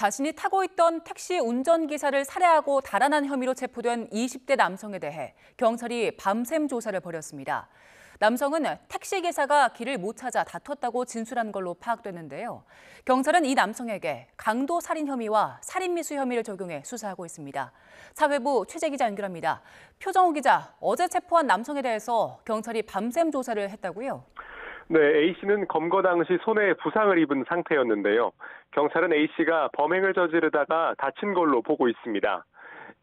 자신이 타고 있던 택시 운전기사를 살해하고 달아난 혐의로 체포된 20대 남성에 대해 경찰이 밤샘 조사를 벌였습니다. 남성은 택시기사가 길을 못 찾아 다퉜다고 진술한 걸로 파악됐는데요. 경찰은 이 남성에게 강도살인 혐의와 살인미수 혐의를 적용해 수사하고 있습니다. 사회부 최재 기자 연결합니다. 표정호 기자, 어제 체포한 남성에 대해서 경찰이 밤샘 조사를 했다고요? 네, A씨는 검거 당시 손에 부상을 입은 상태였는데요. 경찰은 A씨가 범행을 저지르다가 다친 걸로 보고 있습니다.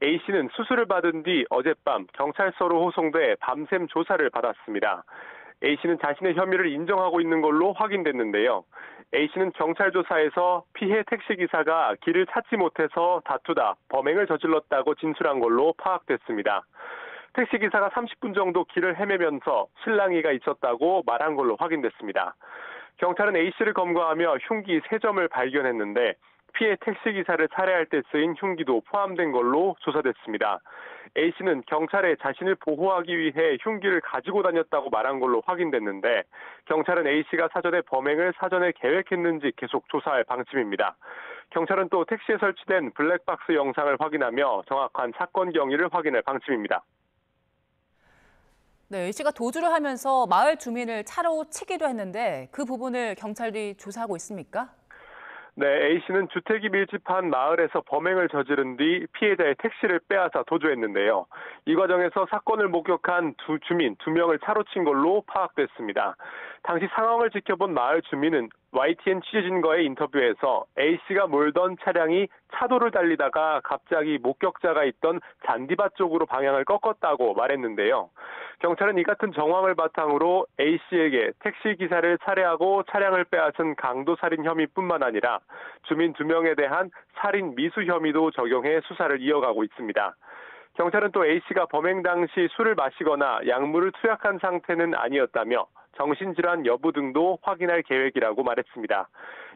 A씨는 수술을 받은 뒤 어젯밤 경찰서로 호송돼 밤샘 조사를 받았습니다. A씨는 자신의 혐의를 인정하고 있는 걸로 확인됐는데요. A씨는 경찰 조사에서 피해 택시기사가 길을 찾지 못해서 다투다 범행을 저질렀다고 진술한 걸로 파악됐습니다. 택시기사가 30분 정도 길을 헤매면서 실랑이가 있었다고 말한 걸로 확인됐습니다. 경찰은 A씨를 검거하며 흉기 3점을 발견했는데 피해 택시기사를 살해할 때 쓰인 흉기도 포함된 걸로 조사됐습니다. A씨는 경찰에 자신을 보호하기 위해 흉기를 가지고 다녔다고 말한 걸로 확인됐는데 경찰은 A씨가 범행을 사전에 계획했는지 계속 조사할 방침입니다. 경찰은 또 택시에 설치된 블랙박스 영상을 확인하며 정확한 사건 경위를 확인할 방침입니다. 네, A씨가 도주를 하면서 마을 주민을 차로 치기도 했는데 그 부분을 경찰이 조사하고 있습니까? 네, A씨는 주택이 밀집한 마을에서 범행을 저지른 뒤 피해자의 택시를 빼앗아 도주했는데요. 이 과정에서 사건을 목격한 주민 2명을 차로 친 걸로 파악됐습니다. 당시 상황을 지켜본 마을 주민은 YTN 취재진과의 인터뷰에서 A씨가 몰던 차량이 차도를 달리다가 갑자기 목격자가 있던 잔디밭 쪽으로 방향을 꺾었다고 말했는데요. 경찰은 이 같은 정황을 바탕으로 A씨에게 택시기사를 살해하고 차량을 빼앗은 강도살인 혐의뿐만 아니라 주민 2명에 대한 살인 미수 혐의도 적용해 수사를 이어가고 있습니다. 경찰은 또 A씨가 범행 당시 술을 마시거나 약물을 투약한 상태는 아니었다며 정신질환 여부 등도 확인할 계획이라고 말했습니다.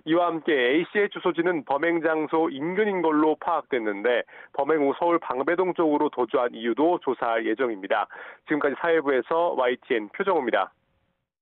이와 함께 A씨의 주소지는 범행 장소 인근인 걸로 파악됐는데 범행 후 서울 방배동 쪽으로 도주한 이유도 조사할 예정입니다. 지금까지 사회부에서 YTN 표정호입니다.